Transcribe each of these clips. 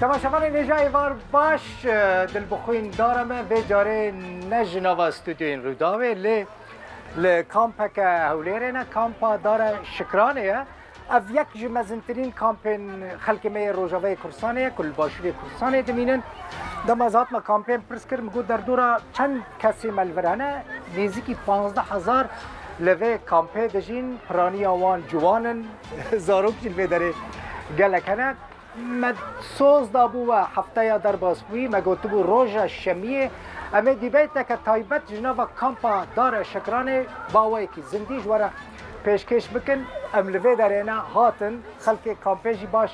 تماشاوان نجا ایوار باش دل بخوین دارم و جاره نجناوا استودیوین رو داوه ل کامپک هولیرنا کامپا داره شکرانه اف یک جمزنترین کامپین خلق می روجاوه کرسانه کل باشوری کرسانه دمینن دمازات ما کامپین پرس کرد مگو در دورا چند کسی ملورانه نزدیکی 15,000 لوه کامپه دجین پرانی آوان جوانن زاروک جن بداره گلکنه مد سوز دابو و هفته یا در باسبوی مگوتبو روژا شمیه اما دیبیت که تایبت جناب کامپا داره شکرانه باوی که زندیش وره پیشکش بکن املوه دارینه هاتن خلق کامپیجی باش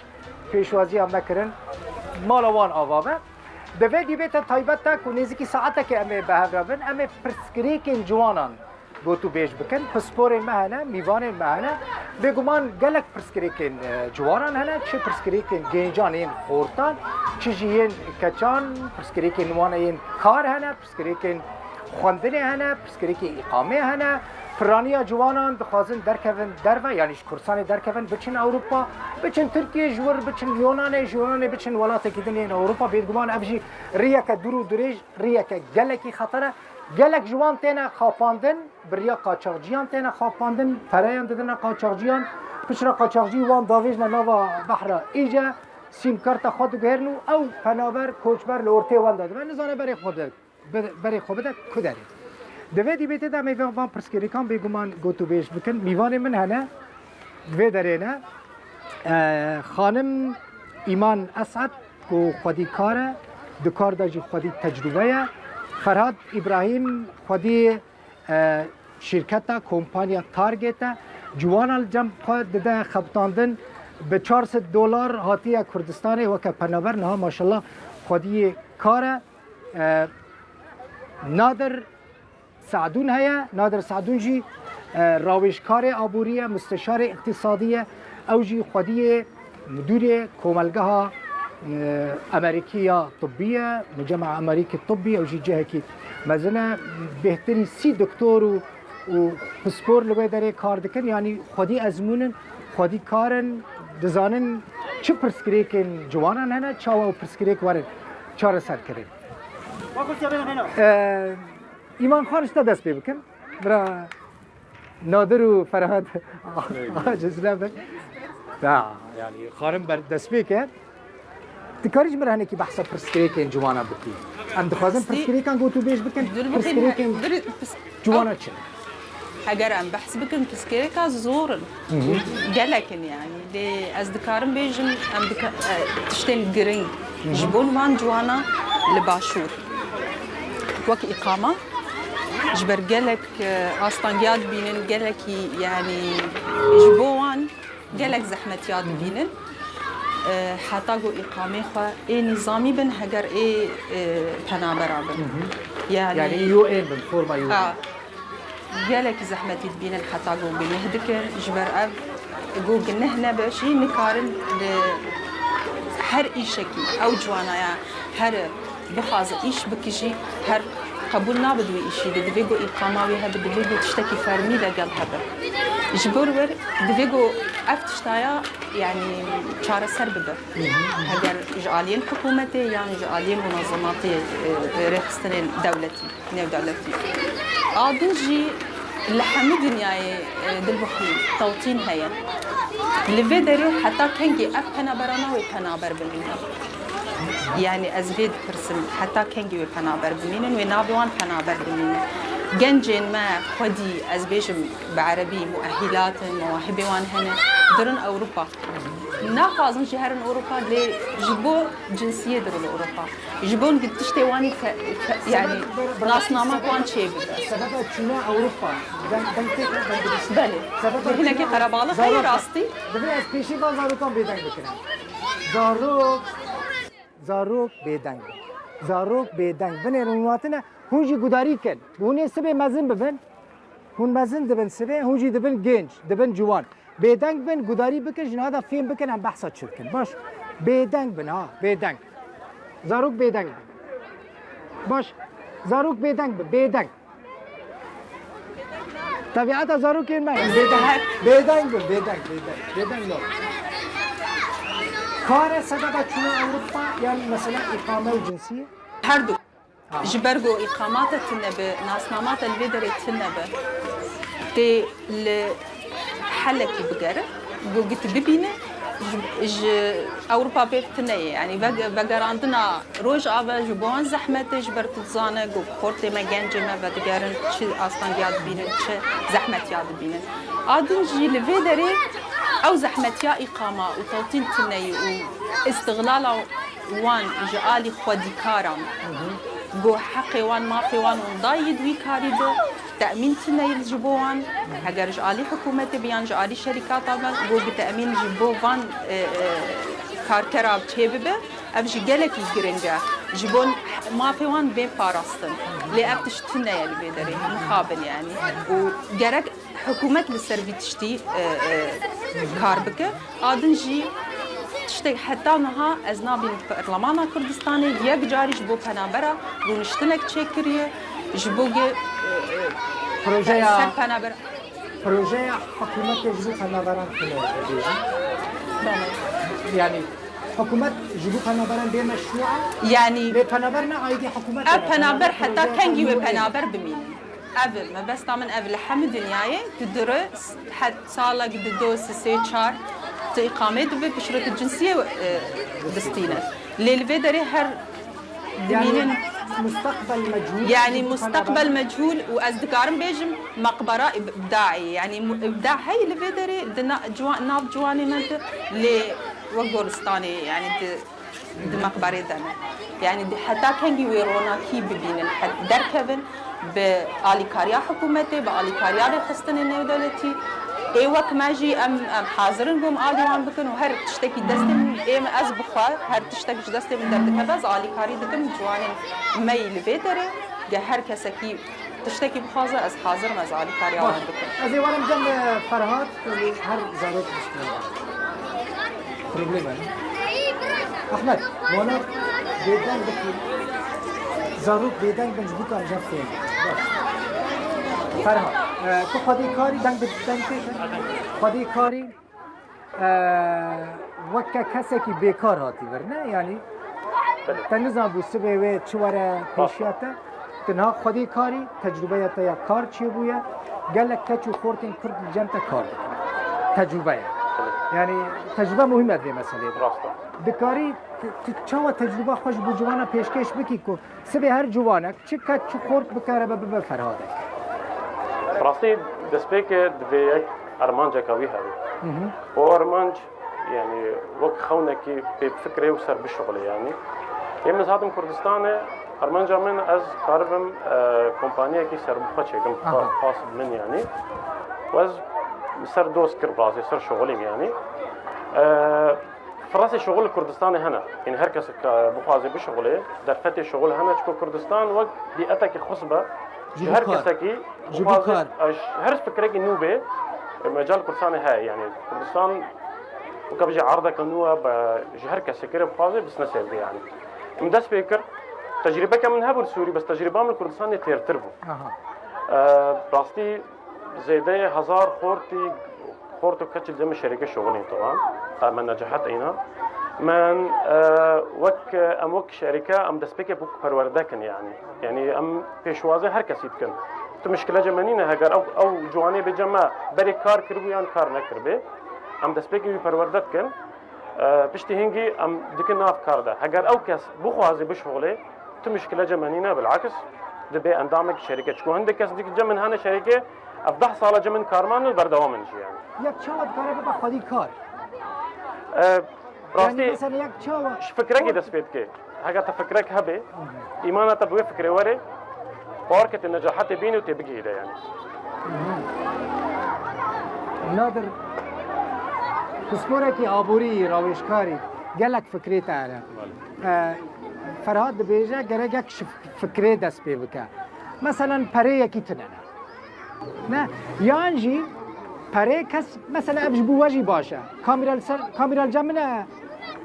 پیشوازی هم نکرن مالوان آوابه دوی دیبیت تایبت تا که نزدیکی ساعته که امه به هفرابن امه پرسکریکن جوانان گوتو بیش بکن پسپور مهنه میوان مهنه بگمان گلک پرسکریکن جوانان هنه چه پرسکریکن گنجان این خورتان چه جیین کچان پرسکریکن وان این کار هنه پرسکریکن خواندنه هنه پرسکریکن اقامه هنه فرانیا جوانان دخوازن درکون درو یعنی کرسان درکون بچن اروپا بچن ترکیه جور بچن یونان بچن ولات که دنیا اروپا بگمان ابجی ریا که درو دریج ریا که گلکی خطره گلک جوان تینا خاپاندن بریا قاچاقچیان تینا خاپاندن فرایان دادن قاچاقچیان پشرا قاچاقچی وان داویج نوا بحر ایجا سیم کارت خود گهرنو او پنابر کوچبر لورته وان داد من نزانه برای خود کدری دوی بیت دا میوان وان پرسکریکان بگمان گوتو بیش بکن میوان من هنه دوی درینه خانم ایمان اسعد کو خودی کاره دکار داجی خودی تجربه فرهاد ابراهیم خودی شرکت کمپانی تارگت جوان الجم خود ده خبطاندن به $400 هاتی کردستان و که پنابر نه ماشاءالله خودی کار نادر سعدون هيا نادر سعدون جي راوشكار عبورية مستشار اقتصادية او جي خودية مدير كوملقها أمريكية طبية مجمع أمريكي الطبي او جي جهكي مازنا بهتري 3 دكتور وبسبور لبدري كار دكن يعني خودي ازمونن خودي كارن دزانن چه پرسکریکن جوانان هنه چاوا و پرسکریک وارن چاره سر کرن ایمان خانش تا دست بکن برا نادر و فرهاد جزله بکن یعنی خانم بر دست بکن تکاریش مرهنه که بحثا پرسکریکن جوانا بکی ام دخوازم پرسکریکن گوتو بیش بکن پرسکریکن جوانا چه اگر ام بحث بکن پرسکریکا زورن گلکن يعني دي از دكارم بيجن ام تشتين جرين جبون وان جوانا لباشور وك إقامة جبر جلك أصلاً ياد بينن جلكي يعني جبوان جلك زحمة ياد بينن حتى جو إقامة خا نظامي بن هجر تنابر بن يعني يو إن بن فورما يو جلك زحمة يد بينن حتى جو بنهدك جبر أب جو جنهنا بشي نكارن هر إيشكي أو جوانا يعني هر بخاز إيش بكجي هر قبول نابدوي إشي دفيجو إقامة ويها بدفيجو تشتكي فرمي لقال هذا جبور ور دفيجو أفتشتايا يعني شارع سربدة هجر جالين حكومتي يعني جالين منظماتي رخصتين دولتي نيو دولتي عادنجي لحمد دنياي دلبخي توطين هيا اللي دري حتى كنجي أفنا برانا ويفنا بربلنا يعني أزبيد برسم حتى كنجي ويفنا بربلنا ونابوان فنا بربلنا جنجين ما خدي أزبيجم بعربي مؤهلات مواهب وان هنا درن أوروبا نافازن شهرن أوروبا لي جبو جنسية درن أوروبا جبون قد تشتي واني يعني ناسنامة كوان شيء بدا سبب شنو أوروبا بله هنا كي قربالة هاي راستي دبي اسبيشي بازاروكم بيدنگ بکنم زاروک بیدنگ بنه رواتنا هونجی گداری کن بونه سبه مزن ببن هون مزن دبن سبه هونجی دبن گنج دبن جوان بیدنگ بن گداری بکن جنادا فیلم بکن هم بحثا چرکن باش بیدنگ بن ها بیدنگ زاروک بیدنگ باش زاروک بیدنگ طبیعت زاروک این من بیدنگ کار سبب چون اروپا یعنی مثلا اقامه و جنسیه هر دو جبرگو اقامات تنبه ناسنامات الفيدري تنبه تي حلكي بقرة جو قلت ببينه اوروبا بيتنا يعني بقر عندنا روج ابا جبون زحمه جبرت زانه جو كورتي ما جنجمه بدقرن شي اصلا قاعد بينن شي زحمه قاعد بينن عادن جي الفيدري او زحمه يا اقامه وتوطين تني واستغلال وان جالي خودي كارم جو حقي وان ما في وان ضايد وي كاريدو تأمين تني الجبوان هجر جالي حكومتي بيان جالي شركات طبعا جو بتأمين جبو فان كاركراب تشيبه أبجي جالك الجرينجا جبون ما في وان بين باراستن لأبتش تني البيدري مقابل يعني وجرك حكومة للسرفي تشتي كاربكة آدنجي تشتي حتى نها أزنابي برلمان كردستاني يك جاري جبو بنابرة ونشتنك تشكريه جبوجي پروژه حکومت جبو پناهبران کنه يعني حكومت جبو پناهبران به مشروعه يعني به پناهبر نه آیدی حکومت پناهبر حتى كنجي وپناهبر بمين اول ما بس طبعا اول لحم دنياي تدرس حد صار قد دوس سي شهر اقامه بشروط الجنسيه دستينه للفيدري هر يعني مستقبل مجهول يعني مستقبل مجهول واصدقائهم بيجم مقبره ابداعي يعني ابداع هي اللي بيدري ناب جواني نت ل وغورستاني يعني د مقبره دنا يعني حتى كان يورونا كي ببين حد دركبن بالي كاريا حكومتي بالي كاريا خستن دولتي اي وقت ما جي ام حاضرين قوم عادي وعم بكن وهر تشتكي دستم اي ما از بخار هر تشتكي دستم من درد كبز علي كاري دكم جوان مي لبيتري جا هر كسكي تشتكي بخازه از حاضر ما علي كاري وعم بكن از ورم جنب فرهاد هر زارت مشكله بروبلم احمد وانا بيدان بكي زاروت بيدان بنجبوك على جنب فرهاد تو خودی کاری دنگ خودی کاری وقت کسی که بیکار هاتی ورنه یعنی تنظیم بود سبه و چواره پیشیاته تنها خودی کاری تجربه تا یا کار چی بوده گلک کچو خورتین کرد جمع کار تجربه یعنی تجربه مهمه دی مسئله بکاری چه تجربه خوش بو جوانا پیشکش بکی کو سبه هر جوانک چه کچو خورت بکاره به فرهاده راستی دەستپێکە دەبێت ئەرمانجێکە وی هەبێت بۆ ئەرمانج ینی وەک خەونێکی پێفکرێ و سەر بشغڵێ ینی ئێمە هاتم کوردستانê ئەرمانجا من ئەس کاربم کۆمپانیەکی سەربخەچێکم خاص من ینی وەز سەر دۆست کرد ڕاستی سەر شغڵیم ینی فراسي شغل كردستان هنا يعني هر کس بخوازي بشغله درفتي شغل هنا چكو كردستان وقت بيئتك خصبه هر کسی هر فكرة نوبة مجال كردستان هاي يعني كردستان وكبجي عرضة كنوع بجهر كسي كره بخازي بس نسيل يعني من دست بيكر تجربة كمان هبر سوري بس تجربة من كردستان تيرتربو براستي زيدة 1000 خورتو كتشل زي شركة شغلين طبعا من نجحت اينا من وك شركة ام دسبيكي بوك پروردكن يعني ام پیشوازه هر کسی بکن تو مشکل جمعنینه هگر او جوانی بجمع بری کار کربو یا کار نکربه ام دسبیکی بی پروردت کن پشتی هنگی ام دکن ناف کار ده هگر او کس بخوازی بشغله تو مشکل جمعنینه بالعکس دبی اندامك شركه شكون عندك كاس ديك جمن هنا شركه افضح صاله جمن كارمان البردوام يعني يك شاوت كاره بقى خدي كار راستي يعني مثلا يك شاوت فكرك دسبيتك هاگه تفكرك هبه ايمانه تبوي فكره وري باركه النجاحات بيني وتبقي ده يعني نادر كسكورك عبوري راويشكاري قالك فكريته انا فرهاد بيجا گرگك فكري دست بي بك مثلا پره يكي تننا نه يانجي پره کس مثلا ابجبو وجي باشا كاميرا الجمله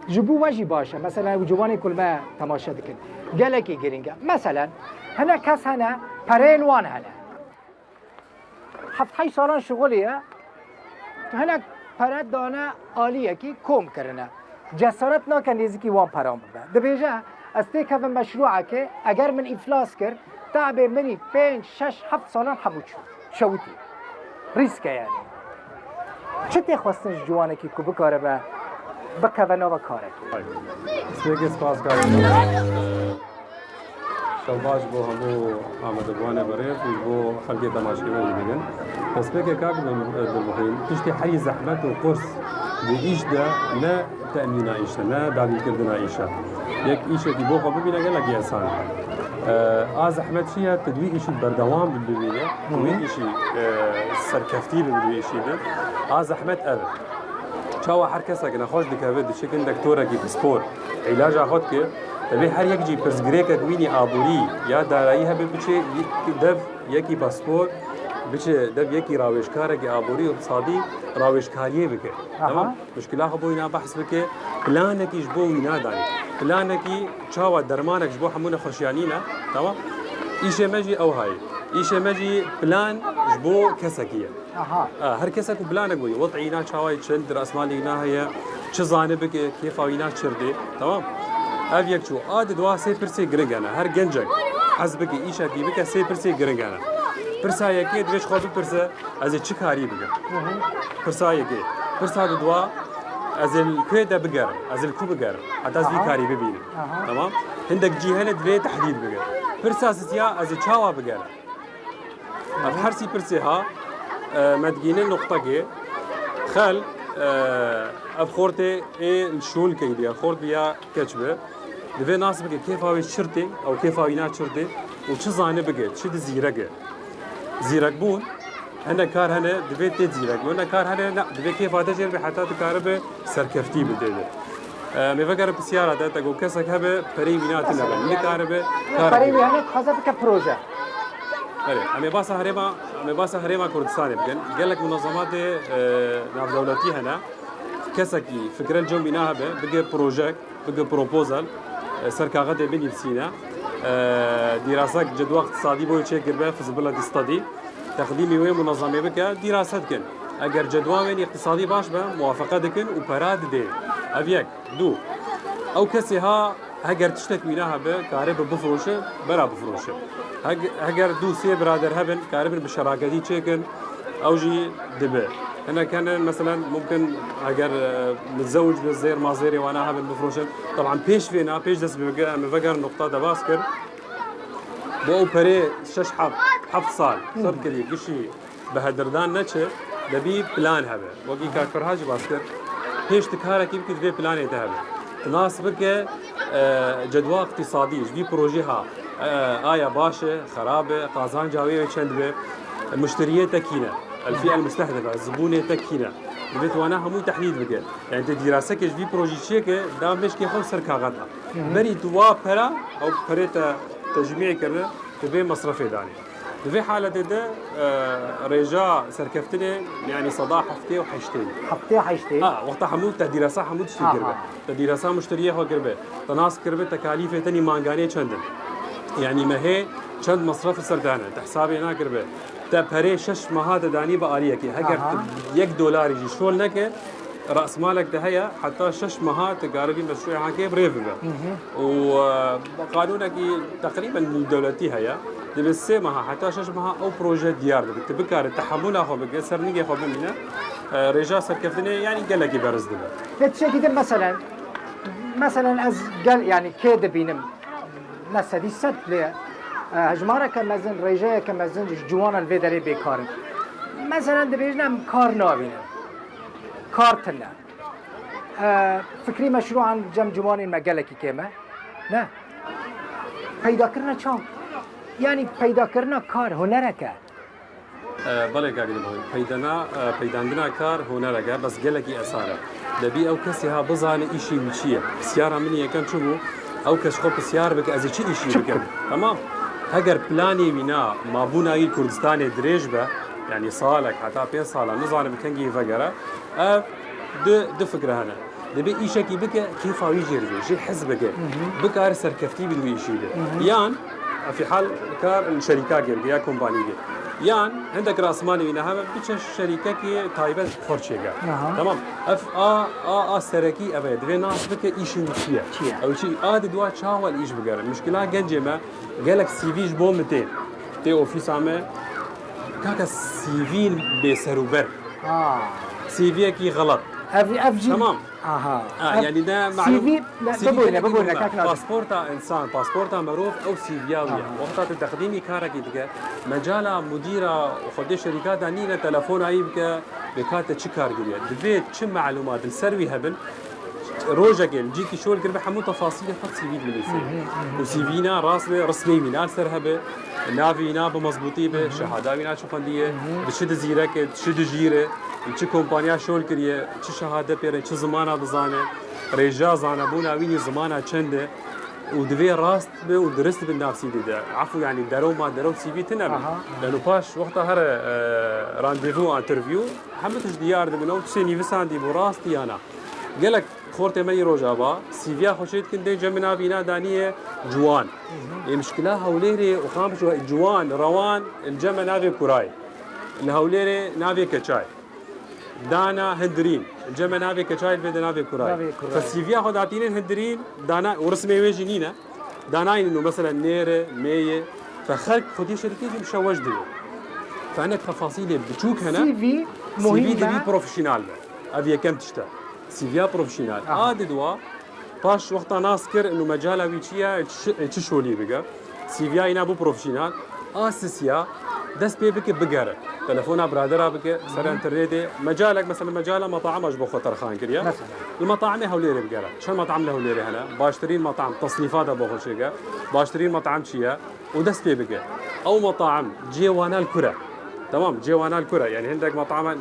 جبو وجي باشا مثلا جواني كل ما تماشا دكن قالكي جرينجا مثلا هنا كاس هنا پرين وان هنا حفت 8 سالان شغليه هنا پره دانه عالیه کی کم کرنه جسارت ناکن نزدیکی وان پرام بده دبیجه از تیک هفه مشروعه که اگر من افلاس کرد تعب منی 5 6 7 سالان حمود شوتی ریسکه یعنی چه تخواستنش جوانه که کو بکاره به بکونا و کاره سپیک سپاس کاری شباش بو همو آمدگوانه بریف بو خلقی تماشکی من بگن سپیک کاک دلبخیم تشتی حری زحمت و قرص به ایش ده نه تأمین ایشه نه داوی کردن ایشه یک ایشه که بو خو ببینه گلک آسان از زحمت چیه تدوی ایشی بردوام ببینه و ایشی سرکفتی ببینه ایشی ده از زحمت اول چاوا هر کس که نخواست دکاوه دشکن دکتوره کی بسپور علاج خود که تبي هر یک جی پرزگری که وینی آبوری یا دارایی هبه بچه دف یکی پاسپورت بچه دف یکی راوشکاره که آبوری اقتصادی راوشکاریه بکه تمام مشکلات خو اینا بحث بکه پلانکی جبو اینا دانی پلانکی چاوا درمانک جبو همون خوشیانینا تمام ایشه مجی او هاي ایشه مجی پلان جبو کسکیه هر کسک پلانک بوی وضعینا چاوای چند راس مالینا هي چه زانبه که کیف اوینا چرده تمام اف یک چو آد دوا سه پرسی گرگانه هر گنجک حسب که ایشه کی بک سه پرسی گرگانه پرسا یکی درش خود پرسه از چه کاری بگه پرسا یکی پرسا دوا از الكويدا بقر از الكو بقر حتى از كاري ببين تمام عندك جهه دوی تحديد بقر پرسا سيا از چاوا بقر اب هر سی پرسه ها مدگینه نقطه که خل اب خورته الشول كيديا خورت بيا كچبه دوی ناس بگه كيف هاوي شرطه او كيف هاوينا شرطه و چه زانه بگه چه زیرگه زیرگ بون هنا كار هنا دوی تي زیرگ ونا كار هنا لا دوی كيف هذا جرب حتى تكار به سركفتي بده مفكر بسياره ده تقول كسك هبه فري بينات نبل اللي كار به فري بينات خاصه كبروجه أنا باسا هريما كردستان بقول قال لك منظمات ناف دولتي هنا كسكي فكرة الجو بيناها بقى بروجيكت بقى بروبوزال سركاغات بني بسينا دراسات جدوى اقتصادي بوي تشيك به فيزبيليتي ستادي تقديمي وين منظمه بك دراسات كن اگر جدوى من اقتصادي باش به موافقه دكن وبراد دي افيك دو او كسي ها هگر تشتك ويناها بكارب بفروشه برا بفروشه هگر دو سي برادر هبن كارب بشراكتي تشيكن او جي دبه هنا كان مثلا ممكن اگر متزوج بالزير ما زيري وانا هبن بفروشه طبعا بيش فينا بيش دس بفكر نقطه دباسكر بو بري شش حب صال صار كلي قشي بهدردان نتشه دبي بلان هبه وقي كاكر هاجي باسكر بيش تكاره كيف كده بلان يتهبه تناسبك جدوى اقتصادي جدي بروجيها آية باشا خرابة قازان جاوية وشندبه مشترية تكينة الفئة المستهدفة الزبونة تكينة بيت وانا همو تحديد بك يعني دراسة كش في بروجي شيك دام مش كي خلص سركاغتها بري دوا برا او بريتا تجميع كرنا تبي مصرفي داني في حالة ده رجاء سركفتني يعني صداع حفتي وحشتين وقتها حمود تدراسة حمود تشتري كربه تدراسة مشترية هو كربه تناس كربه تكاليف تاني مانغاني چندن يعني ما هي چند مصرف سردانه تحسابي هنا كربه تبهري شش ماهات داني بآلية كي هكر $1 يجي شول نكه رأس مالك ده هي حتى شش ماهات قاربين مشروع هاكي بريف وقانونك تقريبا الدولتي هي بس ماها حتى شش ماها او بروجي ديار بتبكر التحمل اخو بقصر نيجي خو بمنا رجا سركفتني يعني قال لك برز ده تشي كده مثلا از قال يعني كده بينم مثلا دي ست ليه هجمارة كمزن رجاء كمزن جوانا الفيدري بكار مثلا دبيجنا كار نابينا كار تنا فكري مشروعا جم جوان المجالكي كما لا پیدا کرنا چاو يعني پیدا کرنا کار هنرکه بله کاری نبود پیداندنا کار هنرکه بس گلکی اثاره دبی او کسی ها بزانه ایشی میچیه بسیار منی یکم چوبو او کس خوب بسیار بک از چی ایشی بکن تمام اگر پلانی مینا مابونایی کردستان دریج به يعني صالك حتى 5 سالا نزانه بكنجي فقره دو فكره هنا دبي ايشكي بك كيف يجي شي حزبك بكار سركفتي بدو يشيده يان في حال كار الشركات يا كومباني يعني عندك راس مالي وينها بتش شركه كي تايبه خورشيغا تمام اف سركي ابد في ناس بك ايش نشيا او شيء دوا تشاول ايش بقر المشكله جنجما قالك سي في جبو 200 تي اوفيس عامه كاكا سي في بسروبر سي في كي غلط اف جي تمام يعني ده معلوم بقولنا باسبورتا انسان باسبورتا معروف او سي فياوية وقت تقديمي كارك دغه مجالا مديره وخدي شركات دانينا تليفون عيبك بكات تشكار قليا دبيت شم معلومات السروي هبل روجك جيكي شو القرب حمو تفاصيل فقط سي في بالمثال وسي فينا راس رسمي من سرهبه نافينا بمضبوطي به شهاده بينا شفنديه بشد زيرك بشد جيره چه کمپانیا شول کریه چه شهاده پیره چه زمانه بزانه رجا زانه بونا وینی زمانه چنده و دوی راست به و درست به نفسی دیده عفو يعني درو سي في تنبه لانه باش وقتها هر رانديفو انترفيو حمتش ديار ده منو تسيني فساندي براستي انا قالك خورت مني روجابا سي في خوشيت كن دي جمنا بينا دانيه جوان المشكله هوليري وخامش جوان روان الجمع نافي كوراي الهوليري نافي كچاي دانا هندرين الجمع نافي كچاي بده نافي كوراي فالسي في خد عطينين هندرين دانا ورسمي وجنينا دانا انه مثلا نيره ميه فخلق خدي شركتي مشوج دي فعندك تفاصيل بتشوك هنا سي في مهمه سي في بروفيشنال ابي كم تشتغل سي في بروفيشنال عادي دوا باش وقت ناسكر انه مجالها ويتشيا تشولي بقى سي في اينا بو بروفيشنال اساسيا دس بي بك بقره تليفونها برادرها بك سر انترنت مجالك مثلا مجال مطاعم اجبو خطر خان كريا مثلا المطاعم هوليري بقره شو مطعم لهوليري هنا باشترين مطعم تصنيفات ابو خشيقه باشترين مطعم شيا ودس بي بك او مطاعم جيوانا الكره تمام جيوانا الكره يعني عندك مطعم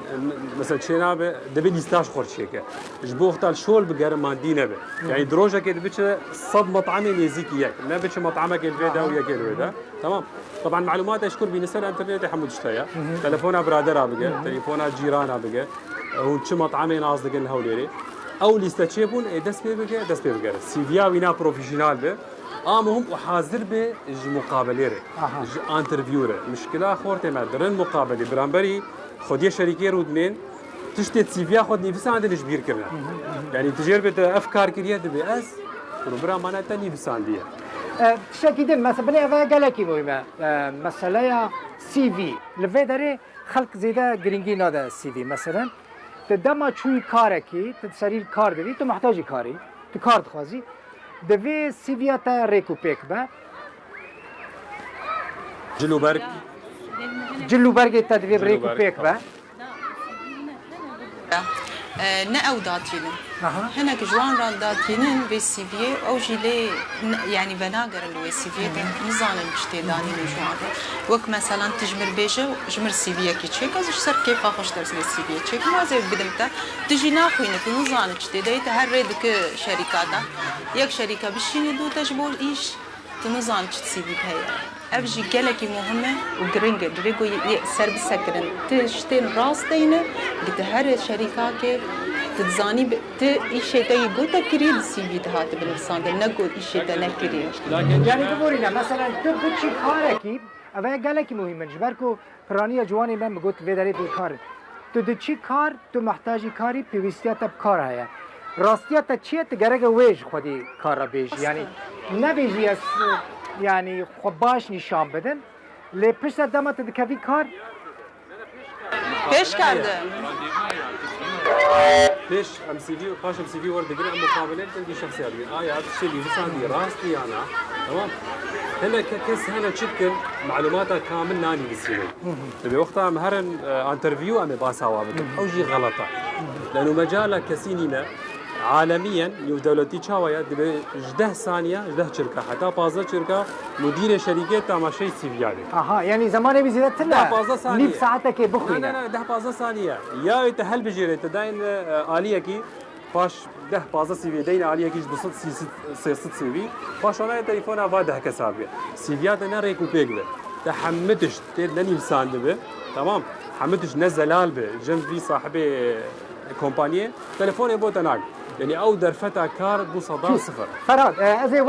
مثلا شينابه دبي ليستاش خورشيكه جبو اختال شول بقره ماندينه به يعني دروجه كده بتش صد مطعم يزيكيك ما بتش مطعمك الفيدا ويا كده تمام طبعا معلومات اشكر بينسال انترنت حمود اشتيا تليفونها برادرها بقى تليفونها جيرانها بقى هو شو مطعم ناس دقن هوليري او ليستاتشيبون دس بي بقى سي فيا وينا بروفيشنال به مهم وحاضر به مقابله انترفيو مشكله خورت ما درن مقابله برانبري خدي شركه رودنين تشتي سي في خد نفس عندنا جبير كرنا يعني تجربه افكار كريا دبي اس بروجرام انا تاني بسانديه شكيدن مثلا بني افا قالكي مهمه مساله سي في لفيدري خلق زياده جرينجي نادا سي في مثلا تدما تشوي كاركي تسري الكار دي تو محتاج كاري تو كار تخازي دبي سي في تا ريكوبيك با جلوبرگ تدوی ريكوبيك با نه او داتينن هناك جوان ران داتينن في سي في او جيلي يعني بناقر اللي سي في نظام المجتهداني جوان وك مثلا تجمر بيجا جمر سي في كي تشيك از سر كيف خوش درس السي في تشيك ما زي بدمتا تجي ناخوينك نظام المجتهدات هردك شركات يك شركه بشيني دو تجبول ايش تنظام سي في هي ابجي قالك مهمه وجرينج دريجو سر بسكرن تشتين راس دينه بتهر شركات تتزاني ايشي تاي قلت كريد سي في هات بالنسان نقول ايشي تا نكري يعني تقولينا مثلا تبتشي كاركي اما قالك مهمه جبركو فرانيه جواني من قلت في داري بالكار تدشي كار تو محتاجي كاري بيستيات بكار هيا راستيات تشي تجرج ويج خدي كار بيج يعني نبيجي يعني خباش نشان بدن لی پشت دمت دکوی کار پیش کرده پیش ام سی وی باش ام سی وی ورد گیری مقابله تنگی شخصیت گیر آیا هذا اللي لساندي راستي انا تمام هنا كيس هنا تشكل معلوماتها كامل ناني بالسنين تبي وقتها مهرن انترفيو ام باساوا او جي غلطه لانه مجالك كسينينا عالميا يو دولتي تشاويا دبي جده ثانيه جده شركه حتى بازا شركه مدير شركه تماشي سي في عليه يعني زمان بزيادة تلا نيب ساعتك بخوي لا ده بازا ثانيه يا يتهل بجيره تداين اليه كي باش ده بازا سي في دين عليه كيش بصد سي سي في باش انا تليفون فاده حسابي سي في انا ريكوبيك به تحمدش لاني انسان به تمام حمدش نزلال به جنبي صاحبي كومبانيه تليفوني بوتناك يعني او درفتا كار بو صدا صفر فراد زي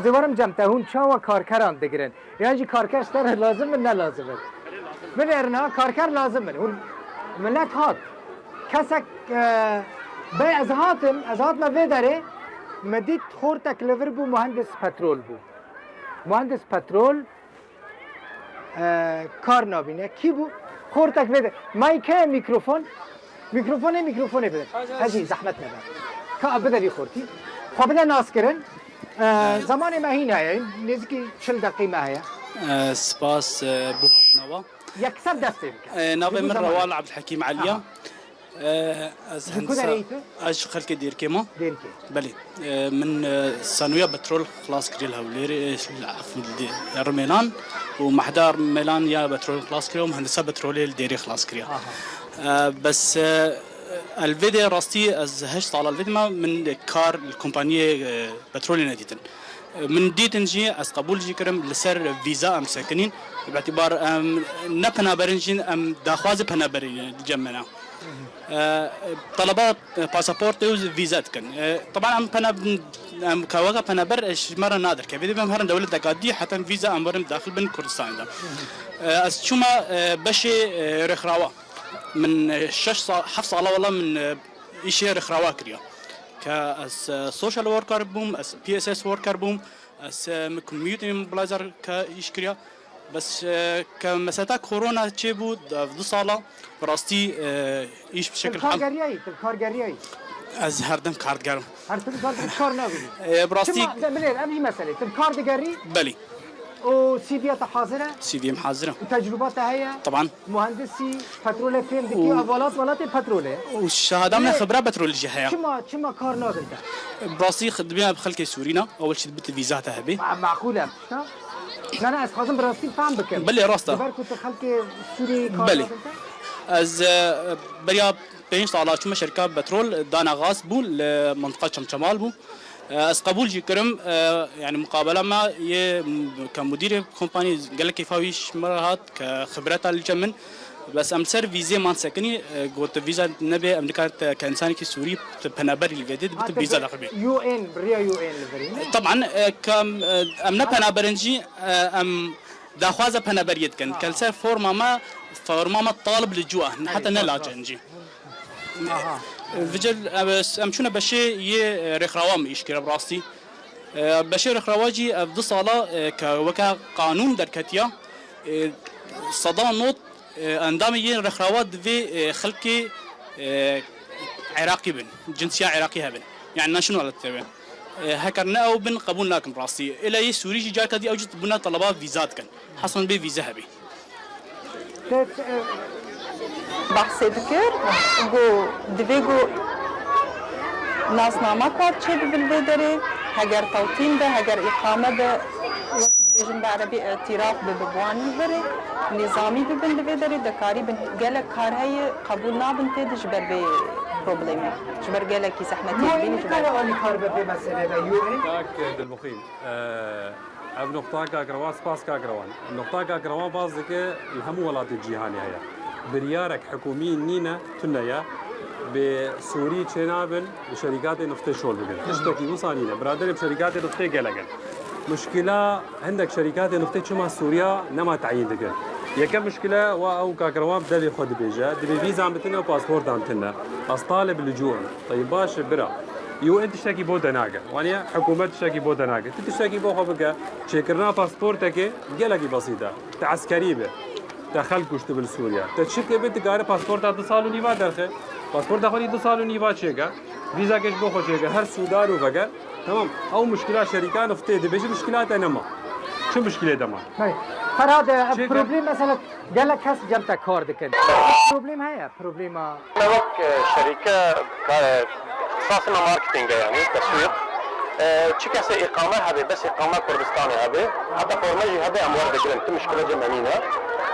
ورم جمته هون شاوا كاركران دگرن يعني كاركش تر لازم من لازم من ارنا کارکر لازم من ملت هات کسک بی از هات ما ویداره مدید خور تکلور بو مهندس پترول بو مهندس پترول کار نابینه کی بو خور تک ویداره مایکه میکروفون بده هجی زحمت نبر که بده بی خورتی خواه بده ناس کرن زمان ما هین هیا نزدیکی 40 دقیقه ما هیا سپاس بو نوا یکسر دسته بکن نوا من روال عبد الحكيم عليا از هندسه اش خلك دير كيما دير كي بلي من ثانويه بترول خلاص كري الهوليري رميلان ومحدار ميلان يا بترول خلاص كري ومهندسه بتروليه الديري خلاص كري بس الفيديو راستي از هش صال الفيديو من كار الكومبانيه بترولي ناديتن من ديتنجي از قبول جي كرم لسر فيزا ام ساكنين باعتبار نبنا برنجين ام داخواز بنا برين جمنا طلبات باسبورت وفيزات كان طبعا ام كواغا بنا بر مره نادر كيف بدي مهرن دوله دقادي حتى فيزا امرن داخل بين كردستان ده شوما بشي رخراوا من شش حفص على والله من شيء رخراوا كريا كاس سوشيال وركر بوم اس بي اس اس وركر بوم اس كوميونتي موبلايزر كايشكريا بس كمساتا كورونا تشيبو دو صاله براستي ايش بشكل عام كارجرياي از هردم كاردگرم هردم كار نابي براستي بلين امي مساله كاردگري بلي و سي في حاضره سي في محاضره وتجربتها هي طبعا مهندسي بترول فين دكي اولات بترول والشهاده من خبره بترولوجيا هي كما كار نابل براسي خدمنا بخلك سورينا اول شيء بت فيزاتها به معقوله انا اسخازم براسي فاهم بكم بلي راستا كنت خلك سوري كار بلي از بريا بين صالات شو شركه بترول دانا غاز بو لمنطقه شمال بو از قبول جي كرم يعني مقابله ما كمدير كومباني قال لك كيفاويش مرات كخبرتها الجمن بس امسر فيزا ما سكني قلت فيزا نبي امريكا كانسان كي سوري بنابري الفيديو بت فيزا داخل يو ان بريا يو ان طبعا كم امنا بنابرنجي ام داخوازه بنابريت كان كالسر فورما ما طالب للجوا حتى نلاجا نجي فجل امشونا بشي ي رخراوام يشكر براستي بشي رخرواجي افضل صاله كوكا قانون دركتيا صدا نوت اندام ي رخراوات في خلقي عراقي بن جنسيه عراقيه بن يعني ناشونال تبع هكرنا او بن قبولناكم براستي الى سوري جاك دي اوجد بنا طلبات فيزات كان حصل بي فيزا هبي بحث ذكر جو دفيجو ناس نامه كار تشي بالبدري هجر توطين ده هجر إقامة ده وقت بيجن بعربي اعتراف ببواني بري نظامي ببن بدري دكاري بن قالك كار هي قبول نابن تيد جبر بي بروبليمي جبر قالك يسحمتي بين جبر اني كار بي مساله يوري تاك دلمخيم اب نقطه كاكروان سباس كاكروان النقطه كاكروان بازك الهم ولات الجهاني هي بريارك حكومي نينا تنيا بسوري تشينابل بشركات نفط شول بقى تشتكي وصانينا برادر بشركات نفط قالقن مشكله عندك شركات نفط شما سوريا نما تعيين دقن يا كم مشكله او كاكروان بدا ياخذ بيجا دبي فيزا عم بتنا وباسبورت عم بتنا اصطالب اللجوء طيب باش برا يو انت تشتكي بو دناقه وانا حكومه تشتكي بو دناقه تشتكي بو خبك شكرنا باسبورتك قالك بسيطه تعسكري به دخل كشت بالسوريا تشكي بنت قاره باسبورت 2 سال ونيفا درخه باسبورت اخوني 2 سال ونيفا چيگا فيزا كش بو خوچيگا هر سودار وفقا تمام او مشكله شركه نفطي دي بيجي مشكلات انا ما شو مشكله دما فراد بروبليم مثلا قال لك هس جمتا كار دكن بروبليم هي بروبليم وك شركه اختصاصنا ماركتينج يعني تسويق تشكاسي اقامه هذه بس اقامه كردستاني هذه حتى فورماجي هذا اموال دكن مشكله جمانينا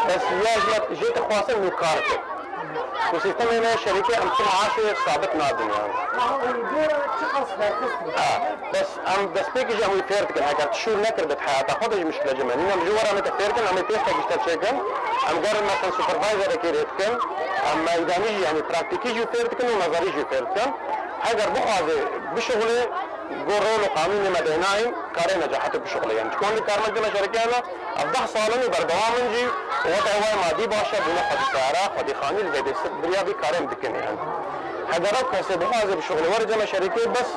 بس يا جيت خواصم مكارته وسيستم هنا شركه ام معاش ثابت نادم يعني بس ام بس بيجي ام فيرت كان هكا شو نكر بتحياته خذ مشكله جمانينا بجوا انا تفيرت ام تيست اشتغل ام قرر مثلا سوبرفايزر كده كان اما اذا يعني براكتيكي جو فيرت كان ونظري جو فيرت كان هاجر بخاذ بشغله قرروا قانون مديناي كاري نجاحته بشغله يعني تكون كارمنت ما شركانا افضح صالني بردوام نجي وضع هو مادي باشا بنا خد السعراء خد خاني الفيديو بريا بي كارم بكن يعني حضرات كسي بخازي بشغله ورجع ما شركات بس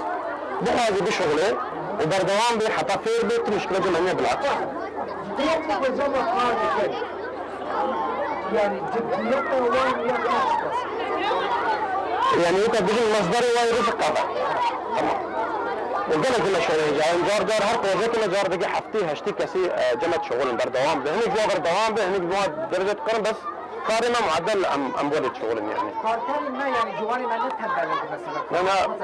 بخازي بشغله وبردوام بي حتى فير بيت مشكله جمعيه بالعكس يعني جديته وين يقصد يعني انت بيجي المصدر هو يرزق طبعا تمام وقال كل شيء يعني جار هر بروجيكت جار دقي حفتي هشتي كسي جمعت شغل بردوام به هنيك جوا بردوام به هنيك جوا درجه قرن بس قارنه معدل ام ولد شغل يعني كاركان ما يعني جواني ما نتهدى مثلا انا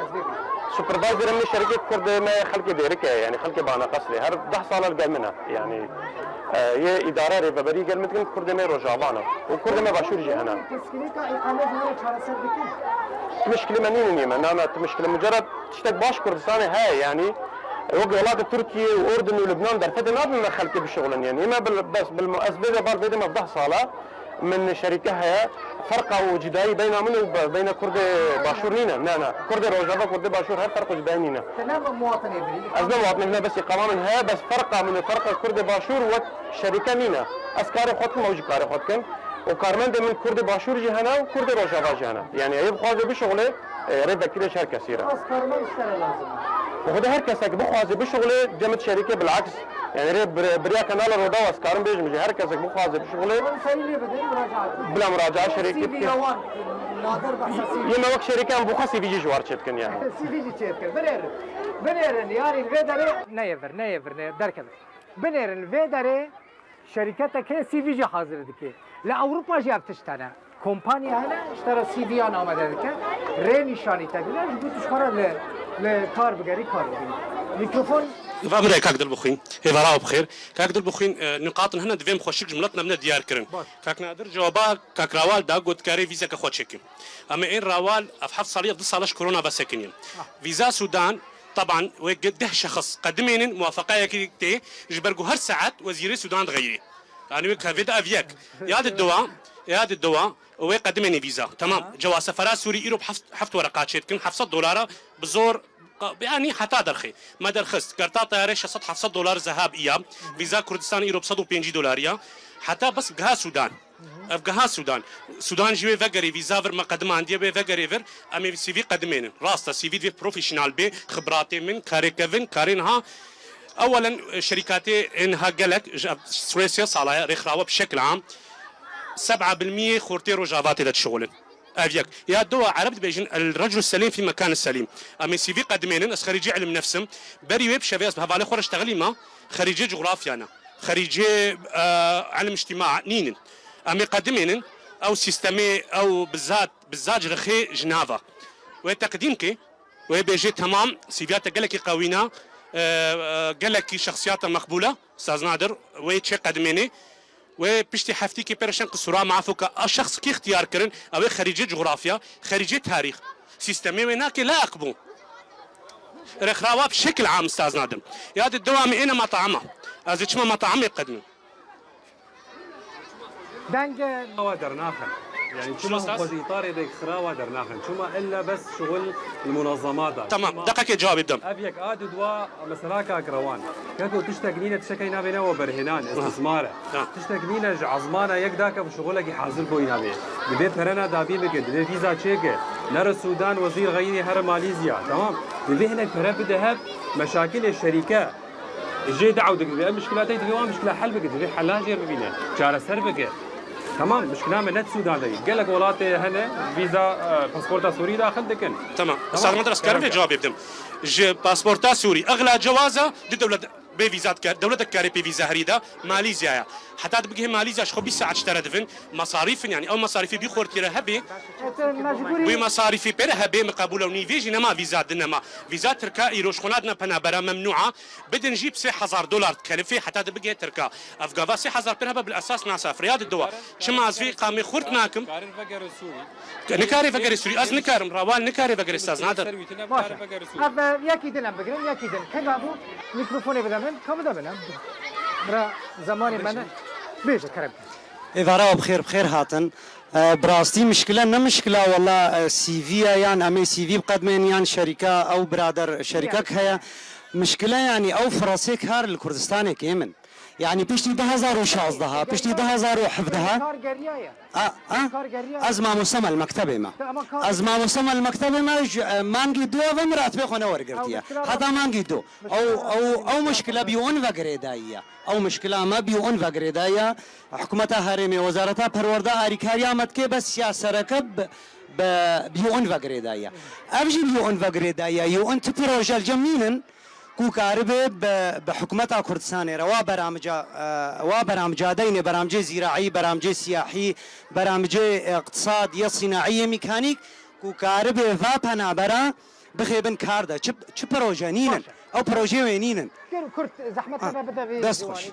سوبرفايزر من شركه كرد ما خلقي ديرك يعني خلقي بانا قصري هر 10 سال القى منها يعني هي اداره ريبري قال مثل كرد ما رجعنا وكرد ما باشور جهنا تسكيليكا اقامه جواني شارسات بكين مشكله منين انا مشكله مجرد تشتك باش كردستاني هاي يعني ولايات تركيا واردن ولبنان درفت ما بنخلك بالشغل يعني ما بس بالمؤسسه بالبيت ما بضح صاله من شركه فرقه وجدائي بين من وبين كرد باشور نينا لا كرد روجافا كرد باشور هاي فرق وجدائي نينا تمام مواطن يدري ازنا مواطن هنا بس اقامه من هاي بس فرقه من فرقه كرد باشور وشركه نينا اسكاري خدكم موجي كاري خدكم وكارمند من كرد باشور جهنا وكرد روجافا جهنا يعني هي بخاطر بشغله ريب كل شركه كثيره اسكار ما اشترى لازم وهذا هر كسك بخاطر بشغله جمت شركه بالعكس يعني ريب بريا كانال رودا واسكارم بيج مجي هر كسك بخاطر بشغله سيلي بدي مراجعه بلا مراجعه شركه سي في روان نادر بحساسيه يما وقت شركه بخاطر بيجي جوار تشتكن يعني سي في تشيتك بنيرن يعني الفيدري نيفر دركب بنيرن الفيدري شركتك هي سي في جي حاضر دكي لاوروبا جاب تشتري كومبانيا هنا اشترى سي في انا آمده دكه ري نشانی تگیره جبتش خرا لكار بگری کار بگیری میکروفون فامريكا كاك دلبخين هي فراو بخير كاك دلبخين نقاط هنا دفيم خوشك جملتنا من ديار كرن كاك نادر جوابا كاك راوال دا قد كاري فيزا كخوتشيكي اما ان راوال افحف صاليه ضد صالش كورونا بسكنين فيزا سودان طبعا وقده شخص قدمين موافقه كي جبرقو هر ساعات وزير السودان غيري يعني كافيدا افياك يا الدواء وقدمني فيزا تمام جواز سفرات سوري ايرو حفت ورقات شيتكن حفصة دولار بزور يعني حتى درخي ما درخست كارتا طياره شصت حفصة دولار ذهاب ايام فيزا كردستان ايرو بصدو 5 دولاريا حتى بس بقها سودان افقها سودان جوي فقري فيزا فر مقدمه عندي بي فقري فر امي سي في قدمين راستا سي في بروفيشنال بي خبراتي من كاري كيفن كارينها اولا شركاتي انها قالك سويسرا صالحه رخراوه بشكل عام 7% خورتي روجافات هذا الشغل افيك يا دواء عربت بيجن الرجل السليم في مكان السليم امي سي في قدمين اس خريجي علم نفسم بري ويب شباب بهفالي خور اشتغلي ما خريجي جغرافيا انا خريجي علم اجتماع نين امي قدمين او سيستمي او بالذات رخي جنافا وتقديمك وبيجي تمام سيفيات قال لك قوينا قال لك شخصيات مقبوله استاذ نادر ويتشي قدميني وبشتي حفتي كي برشان قصورا معفوكا الشخص كي اختيار كرن او خريجي جغرافيا خريجي تاريخ سيستمي هناك لا اقبو رخراوا بشكل عام استاذ نادم يا هذا الدوام انا مطعمه از ما مطعم يقدم دنگ درناخن يعني شو ما خذ اطار يدك خراوه درناخن شو ما الا بس شغل المنظمات تمام دقيقه جواب يبدأ ابيك ادو دوا مثلا كروان كاكو تشتاقنينا تشكينا بينا وبرهنان استثماره تشتاقنينا عظمانا يك داك بشغلك حاضر بوينا بي بدي فرنا دابي بك بدي فيزا تشيك نر السودان وزير غيري هر ماليزيا تمام بدي هناك فرق بدها مشاكل الشركات جي دعودك مشكلاتي دوا مشكله حل بك بدي حلها جير بينا شارع سر بك تمام مشكلة من نت السودان دي قال لك ولات هنا فيزا باسبورتا سوري داخل دكن تمام استاذ مدرس كارم جواب يبدم باسبورتا سوري اغلى جوازه دي دوله بفيزات دولتك كاري بفيزا هريده ماليزيا حتى تبقى ماليزيا شخو بي ساعه اشترى دفن مصاريف يعني او مصاريف بيخورتي رهبي بمصاريف برهبي مقابله ونيفيجي نما فيزا دنما فيزا تركا ايروش خوناتنا بنابرا ممنوعه بدنا نجيب 6000 دولار تكلفي حتى تبقى تركا افغافا 6000 برهبه بالاساس ناسافر رياض الدواء شما في قامي خورتناكم نكاري فقر سوري از نكارم روال نكاري فقر استاذ نادر اب ياكي دلم بگرم ياكي دل كم ابو ميكروفون بدم كم بدم برا زماني من بيجي كرم إذا بخير هاتن براستي مشكلة مشكلة والله سي في يعني أمي سي في بقدمين يعني شركة أو برادر شركة هي مشكلة يعني أو فراسيك هار الكردستان كيمن يعني بيشتي 1016 بيشتي 1017 از ما مسمى المكتبه ما از ما مسمى المكتبه ما مانجي دو و مراتبه خونه ورگرتیا حتی مانگی دو او مشكله بيون وگریدایا او مشكله ما بيون وگریدایا حکومت هرمی وزارت پرورده اریکاریا مت که بس سیاسرکب بيون وگریدایا ابجي بيون وگریدایا یو انت پروژه جمینن كوكاربه بحكومتها كردستان روا برامجادين برامج زراعي برامج سياحي برامج اقتصادية صناعية ميكانيك كوكاربه فابنا برا بخيبن كاردا چه پروژه نينن او پروژه وينينن كرت زحمت بدا دست خوش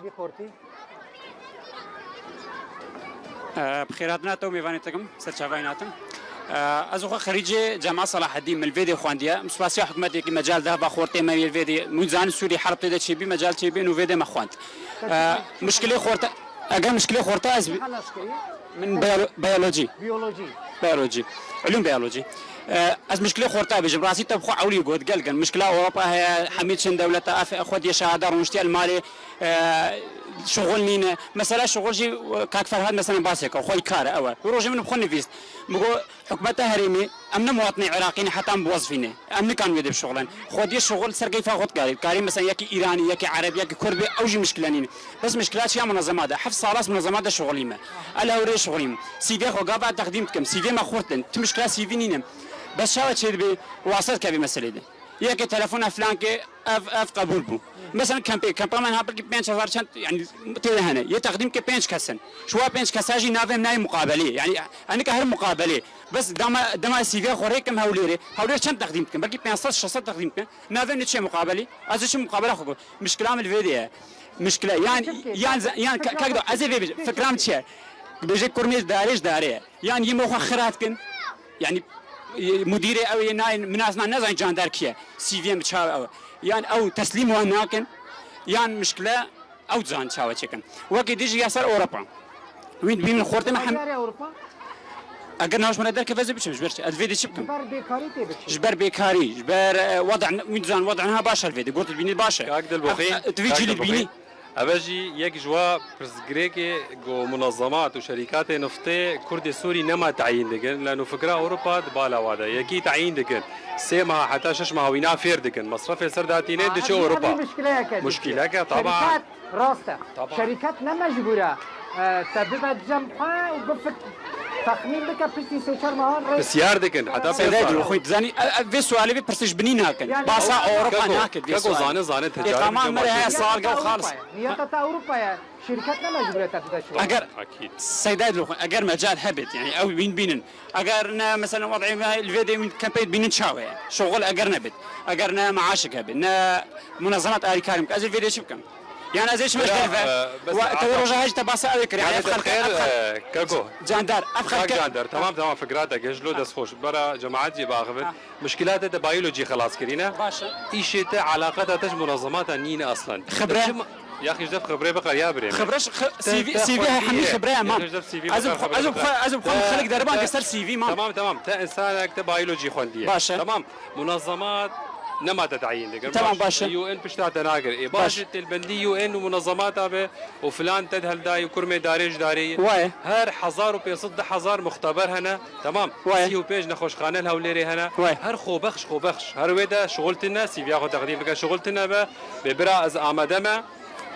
بخيراتنا تو ميفانيتكم سرچاويناتم از خو خريج جامعه صلاح الدين من الفيديو خوانديه مسواسيه حكومتي في مجال ده بخورتي ما الفيديو ميزان سوري حرب تدا شي بمجال شي بينو فيديو مخواند مشكله خورتا اجا مشكله خورتا من بيولوجي علوم بيولوجي از مشكله خورتا بجبراسي تبخو عولي قد قلقن مشكله اوروبا هي حميد شن دولتها اخذ يا شهاده ونشتي المالي شغل نينا مثلا شغل جي كاك فرهاد مثلا باسك او خوي كار اول وروجي من بخون فيست مقو حكومتها هريمي امنا مواطنين عراقيين حتى موظفين امنا كانوا يدب شغلان خودي الشغل سرقي فاخذ كاري مثلا ياكي ايراني ياكي عربي ياكي كردي اوجي مشكله نينا بس مشكلات يا منظمات حف صالات منظمات شغلي ما الهوري شغلي سي في خو قابا تقديمتكم سي في ما خورتن مشكله سي في نينا بس شاوت شي بي واصلت كبي مساله دي ياكي تليفون فلان كي اف قبول بو مثلا كامبي من هابر 5000 يعني تهنا يتقدم كي 5 كسن شو 5 كساجي نافم ناي مقابله يعني انا كهر مقابله بس دما سي في خوريكم هوليري كم تقديمكم بلكي 500 600 تقديمكم نافم نتشي مقابله از شي مقابله خو مشكله من الفيديو مشكله يعني كاكدو ازي فكرام تشي بيجي كورميز داري يعني يمو خراتكن يعني مديري او يناي مناسنا نزان جاندار كيه سي في ام تشاو يعني او تسليم هناكن يعني مشكله او زان تشاو تشكن وقت يجي يسار اوروبا وين بين خورتي محمد اوروبا اگر ناش من كيف بيش جبرت الفيديو شبكم جبر بيكاري تبش جبر بيكاري جبر وضع وين وضعها باشا الفيديو قلت بيني باشا كاك البخين تفيجي لي بيني أبجي يك جوا برزجريكي جو منظمات وشركات نفطي كردي سوري نما تعيين دكن لأنه فكرة أوروبا دبالا وادا يكي تعيين دكن سيما حتى شش وينا فير دكن مصرف سرداتينين دشوا أوروبا مشكلة طبعا شركات راسته طبعا شركات مجبورة تبدأ جمعها وبفت تخمين بك بستي سيشار مهار بسيار دكن حتى سيدايد الخويت زاني في سؤالي في برسج بنين هاكن باسا أوروبا هاكن كاكو زاني تجارة تمام مرة صار خالص نياتا أوروبا يا شركاتنا مجبورة تبدأ شو اگر أكيد سيدايد الخويت اگر مجال هبت يعني او بينن اگر مثلا وضعي الفيديو من كامبين بينن شاوي شغل اگر نبت اگر معاشك هبت منظمات آلي كارم ازي الفيديو شبكم يعني ازيش مش توروجه هاج تباسا او يكري يعني خير كاكو جاندار افخل جاندار تمام فكراتك يجلو دس خوش برا جماعات باغبن مشكلات بيولوجي خلاص كرينا باشا ايش علاقتها تج منظمات نينا اصلا خبره يا اخي جاب خبره بقى يا بريم خبرش سي في حمي خبره امام ازم خلق دربان كسر سي في ما تمام تا انسانك تا بيولوجي خونديه باشا تمام منظمات نما تتعين لك تمام باشا يو ان بشتا تناقر باشا البندي يو ان ومنظماتها به وفلان تدهل داي وكرمه داريج داري واي هر حزار وبيصد حزار مختبر هنا تمام واي سيو بيج نخوش خانه الهوليري هنا واي هر خو بخش هر ودا شغلتنا سي بياخذ تقديم بك شغلتنا به ببرا از امدمه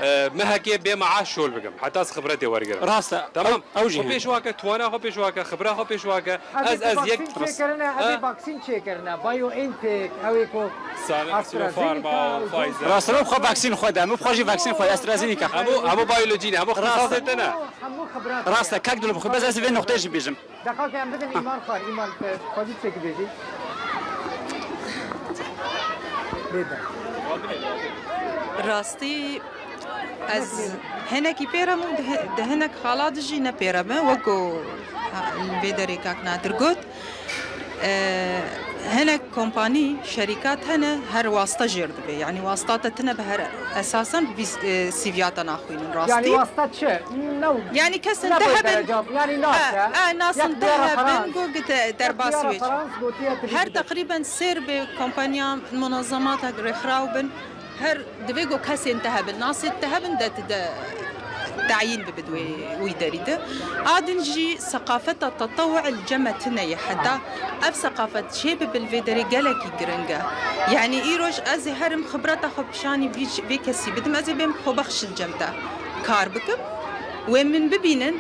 ما هكي بمعاش شغل بكم حتى خبرتي ورقه راسه تمام اوجي بيش واكا توانا هو بيش واكا خبره هو بيش واكا از يك کرنا فاکسین چه کرنا بایو انتك او يكو فارما وفايزر راسه لو خو فاكسين خدا مو بخوجي فاكسين خو استرازينيكا همو بيولوجينا همو اختصاصاتنا همو خبرات راسه كاك دلو بخو بس اسفين نقطه بيجم دقیقاً هم بدن ایمان خار ایمان خودی چه بیجی راستي از هناك بيرم ده هناك خالد جينا بيرم وكو البيدري كاك نادر قلت هنا كومباني شركات هنا هر واسطة جيرد بي يعني واسطاتنا بهر أساسا سيفياتنا أخوين راستي يعني واسطة شيء نو يعني كاس لا انتهبن بالدرجة، يعني ناس ناس يا اختيار انتهبن فرنسا. قلت دربا اختيار سويج فرنسا قوتية هر تبيجي. تقريبا سير بكومبانيا منظمات رخراوبن هر دبيجو كاس انتهبن ناس انتهبن ده تعيين ببدوي ويدريده عاد نجي ثقافة التطوع الجمتنا حتى أف ثقافة شيء بالفيدري جالكي جرنجا يعني إيروج أزي هرم خبرات أخو بشاني بيكسي بدم أزي بيم خبخش الجمتا كار بكم ومن ببينن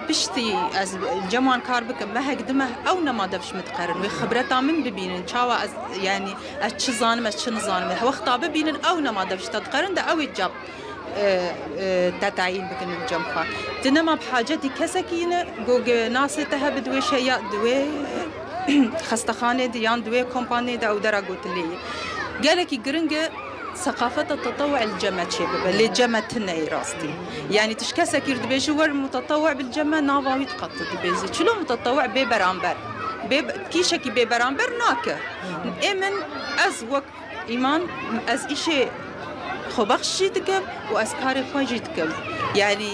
بشتي از الجمعان كار بكم ما هقدمه أو نما دفش متقارن وخبرتها من ببينن شاوا يعني أتشزان ما تشنزان وقتها ببينن أو نما دفش تتقارن ده أو يجاب تتعين بكن الجمخة تنما بحاجتي كسكينة جوج ناس تهب دوي شيء دوي خستخانة ديان دوي كومباني دا أو درجات اللي قالك يجرنجة ثقافة التطوع الجمع شباب اللي جمع تناي راستي يعني تشكسك يرد بيجور متطوع بالجمع نافا يتقطع بيزي شلون متطوع ببرامبر كيشكي ببرامبر ناكه إمن أز وق إيمان أز إشي خبخش جيتكم وأسكاري خوي جيتكم يعني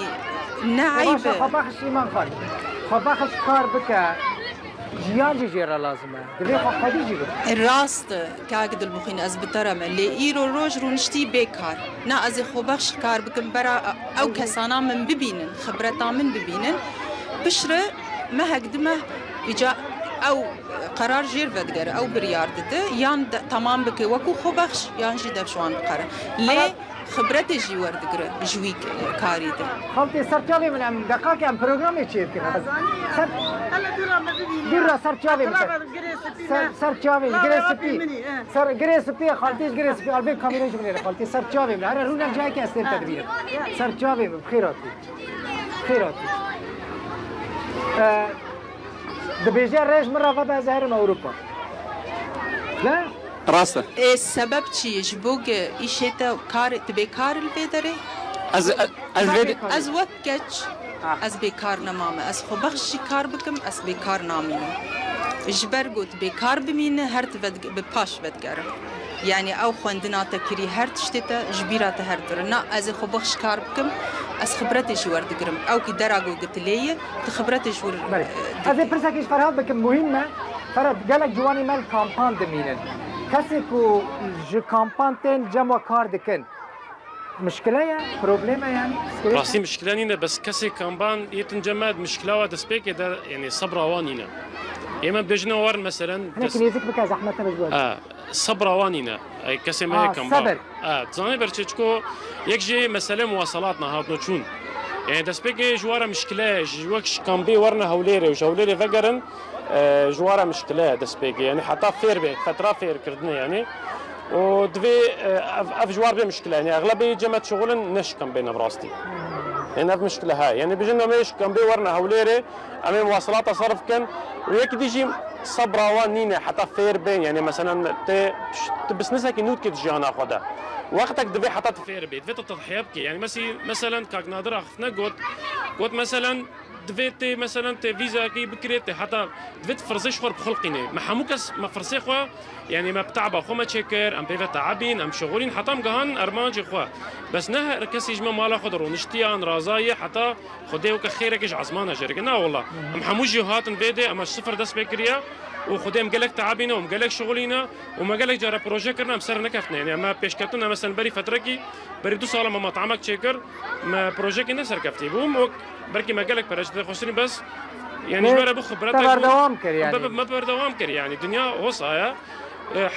نعيبة خبخش إيمان خالد خبخش كار بك جيان جيرا لازمة دبي خدي جيرا الراست كاقد المخين از بترم اللي ايرو روج رونشتي بيكار نا از خبخش كار بكم برا او كسانا من ببينن خبرتا من ببينن بشرة ما هقدمه إجا او قرار جير فدقر او بريار دده يان تمام بك وكو خبخش يان جي دفشوان قرار ليه خبرتي جي وردقر جويك كاري ده خالتي سرچاوي من ام دقاق ام برنامج چه كده درا سرچاوي سرچاوي جريسبي سر جريسبي خالتي جريسبي البي كاميرا جمله خالتي سرچاوي من هر رونا جاي كي استر تدبير سرچاوي بخيراتي خيراتي دبيجي ريج مرة فدا زهر اوروبا لا راسته السبب شيء جبوك إيشتا كار تبي كار الفيدري از وكتش از بكار نمامه از خبخش كار بكم از بكار نامينه جبر قلت بكار بمينه هرت بباش بدقره يعني او خوندنا تكري هرت شتتا جبيرات هرترنا از خبخش كار بكم از خبرتي شو وردقرم او كي دراغو قلت لي تخبرتي شو هذه برسكيش فرهاد بكم مهمة فرد قالك جواني مال كامبان دمينن کسی کو جو کامپانتین جمع کار دکن مشكلة يعني بروبليم يعني راسي مشكلة نينا بس كسي كامبان يتنجمد مشكلة ودسبيك ده يعني صبر وانينا إما بجنا ور مثلا هنا كنيزك بك زحمة بجوال صبر وانينا أي كسي ما كامبان صبر تزاني برشتكو يكجي مثلا مواصلاتنا هاد نوتشون يعني دسبيك جوارا مشكلة جوكش كامبي ورنا هوليري وجوليري فقرن جوارا مشكلة دسبيك يعني حتى فير بي فترة فير كردنا يعني ودفي اف جوار بي مشكلة يعني اغلبية جمعت شغل نش كم بينا براستي يعني اف مشكلة هاي يعني بيجينا مش كم بي ورنا هوليري امي مواصلات صرف كان ويك ديجي صبرا وانينا حتى فير بين يعني مثلا بس نسك نوت كي تجي انا اخذها وقتك دفي حتى فير بي دفي تضحية بكي يعني مثلا كاك نادر اخفنا قلت مثلا دفيتي مثلا تي فيزا كي بكريتي حتى دفيت فرزيش خور بخلقيني ما حموكس ما فرسي خو يعني ما بتعبا خو ما تشكر ام بيفا تعبين ام شغولين حتى مقهن ارمانجي خو بس نه ركسي جما مالا خضر ونشتيان رازاي حتى خديوك خيرك اج عزمانه جرك نا والله ام حموجي هاتن بيدي اما صفر دس بكريا وخديم قالك تعبينا ومقالك شغلينا وما قالك جرى بروجي كرنا مسر نكفتنا يعني ما بيشكتنا مثلا بري فتركي بري دو صاله ما مطعمك تشكر ما بروجي كنا سر كفتي بوم بركي ما قالك برج خسرين بس يعني جبر ابو خبرتك بردوام كر يعني ما بردوام كر يعني دنيا وصايا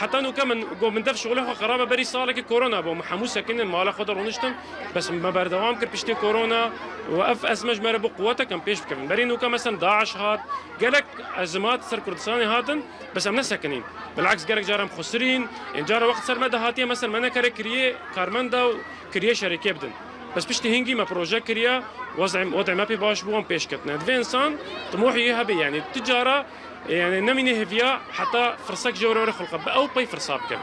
حتى انه كمان جو من دف شغله قرابه بري صالك كورونا ابو محمود ساكن مال خضر ونشتم بس ما بردوام كر بيشتي كورونا وقف اسمج مر ابو قوتك كان بيش كمان بري انه مثلا داعش هات قالك ازمات سر كردستاني هاتن بس امنا ساكنين بالعكس قالك جارم خسرين ان جار وقت سر مدى هاتيه مثلا منا كريه كارمندا وكريه شركه بدن بس بيشتي هنجي ما بروجي كريا وضع ما باش بوم بيش كتنا دفي انسان طموحي هبي يعني التجاره يعني نميني هفيا حتى فرصك جوري خلق او باي فرصاب كم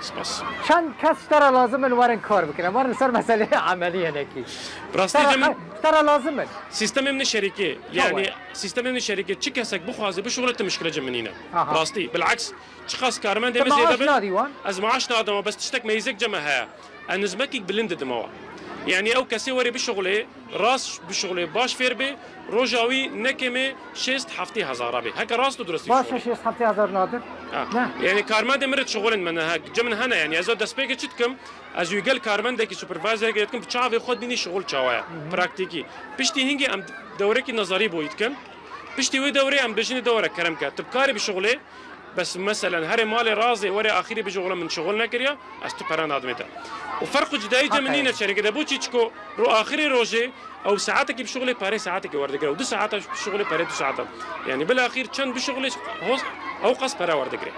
سپاس چند کس ترى لازم الورن کار بکنه ورن سر مسئله عملیه نکی براستی دم ترى لازمه سیستم من شركه يعني سیستم من شركه چه کسک بخوازه بشغلت مشكله جمنينه براستی بالعكس چخاص کارمند دم زیاده از معاش نادم بس تشتك ميزك جمعها انزمكك بلند دموا يعني او كسي وري بشغله راس بشغله باش فيربي روجاوي نكمه شيست حفتي هزار ابي هكا راس درستي باش شيست حفتي هزار نادر يعني كارمند مرت شغلن من هك جمن هنا يعني ازو دسبيك تشتكم از يقال كارمند دك سوبرفايزر قلتكم بتشافي خد مني شغل تشاويا براكتيكي بشتي هنجي ام دورك نظري بويتكم بشتي وي دوري ام بجني دورك كرمك تبكاري بشغله بس مثلا هري مالي رازي وري اخيري بشغله من شغلنا كريا استبران ادمته وفرق جداي جمنينا الشركه ده بوتشي تشكو رو اخري روجي او ساعاتك بشغلي باري ساعاتك وردقرا ودو ساعات بشغلي باري دو ساعات يعني بالاخير كان بشغلي هوس او قص بارا وردقرا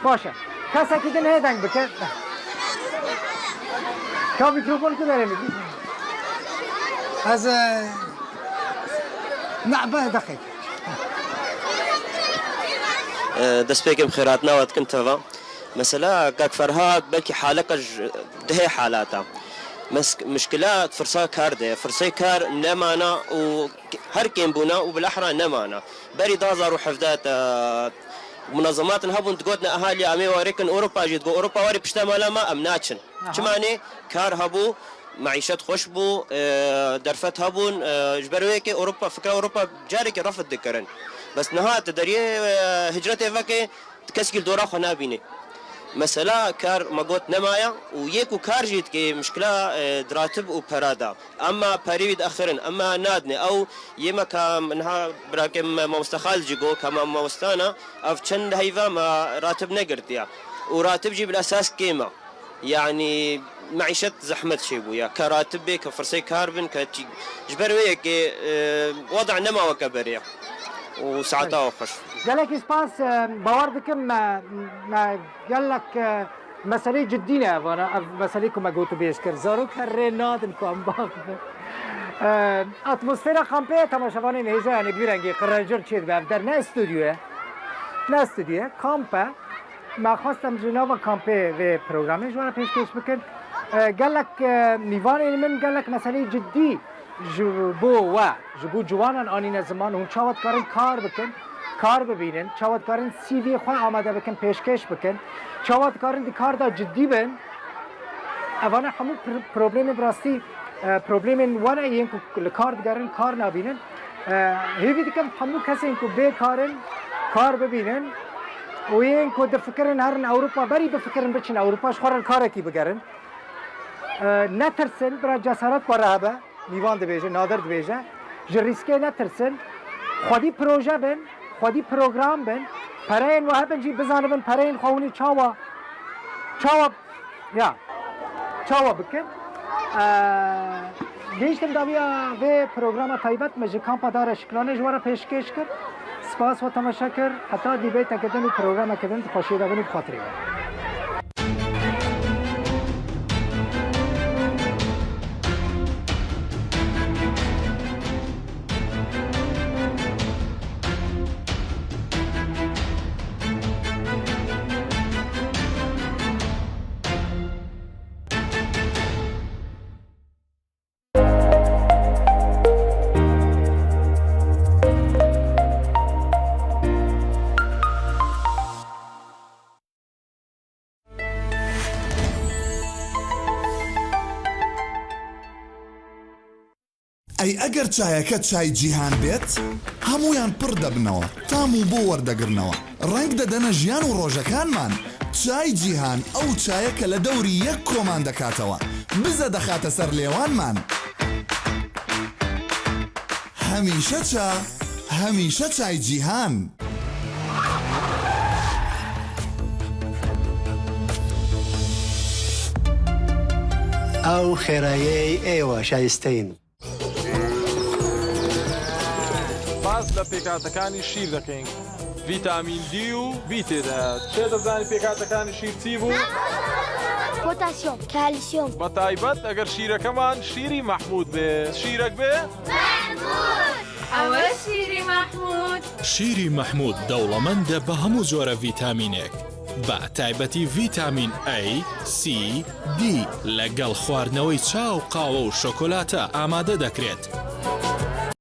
باشه کسا که دن هدنگ بکن کا میکروفون کو داره میگی از نعبه دقیق دەست پێکم خێراتناوەت کنتەوە مەسەلا کاک فەرهاد بەلکی حالەکەش دهەیە حالاتە مشکلات فرسا کار دەیە فرسەی کار نەمانە و هەر کێم بوونا و بالأحرى نەمانە بەری 2017 منظمات هەبوون دگوتنە ئەهالی ئەمێ وارێکن ئەوروپا ژێت بۆ ئەوروپا واری پشتەمەلەما ئەم ناچن چمانێ کار هەبوو معیشت خوش بوو دەرفەت هەبوون ژبەرەوەیەکی ئەوروپا فکرە ئەوروپا جارێکی ڕەفت دەکەن بس نهات دەریێ هجرەتێ vekê keskî dora xwe nabînê mesela kar me got nemaya û yek û kar jî dikê mişkila diratib û pera da emma perî wî diaxirin emma nadine ew yê me ka niha birakê me mamostexal jî got ka me mamostana ev çend heyva me ratib negirtiya û ratib jî bilesas kême yani معيشة زحمة شيء بويا كراتب بك كفرسي كاربن كتي جبر وياك وضع نما وكبريا وساعتها وخش قالك اسباس باور دكم ما قال لك مسألة جدية وانا مسألة ما قلت بيسكر زارو كرنات انكم باخ اتمسفيرا كامبي تماشاوانين هيجا يعني بيرنگي قرنجر چيد بافدر نه استوديو كامبا ما خواستم جناب كامبي و برنامج وانا پیشکش بکن قال لك نيفان من قال لك مسألة جدي جبو جوانان آنین زمان اون چاوت کارن کار ببینن چاوت کارن سی وی خود آماده بکن پیشکش بکن چاوت کارن دی کار دا جدی بن اوانه همون پروبلم براستی پروبلم وانه این که کار دگرن کار نبینن هیوی دیکم همون کسی این که بیکارن کار ببینن و این که دفکرن هرن اوروپا بری بفکرن بچین اوروپاش خورن کاره کی بگرن نترسن برا جسارت برابه نیوان دبیجه نادر دبیجه جریسکه نترسن خودی پروژه بن خودی پروگرام بن پرین و هبن جی بزنن پرین خونی چاوا بکن دیشتم داویا و پروگرام تایبت مجی کامپا داره شکلانه جوارا پیشکش کرد سپاس و تماشاکر حتی دیبه تکدن و پروگرام کدن خوشی دادن و خاطری ئەی ئەگەر چایەکە چای جیهان بێت هەمویان پڕ دەبنەوە تام و بۆ وەردەگرنەوە ڕنگ دەدەنە ژیان و ڕۆژەکانمان چای جیهان ئەو چایەکە لە دەوری یەک کۆمان دەکاتەوە بزە دەخاتە سەر لێوانمان هەمیشە چای جیهان ئەو خێراییەی ئێوە شایستەین لە پێکاتەکانی شیر دەکەین ڤیتامین دی و بی تێدایات چێ دەزانی پێکاتەکانی شیر چی بوو؟ پۆتاسیۆم کالیسیۆم بە تایبەت ئەگەر شیرەکەمان شیری مەحموود بێ شیرەک بێ؟ ئەوە شیری مەحموود شیری مەحموود دەوڵەمەندە بە هەموو جۆرە ڤیتامینێک بە تایبەتی ڤیتامین A, C, D لەگەڵ خواردنەوەی چاو قاوە و شۆکۆلاتە ئامادە دەکرێت.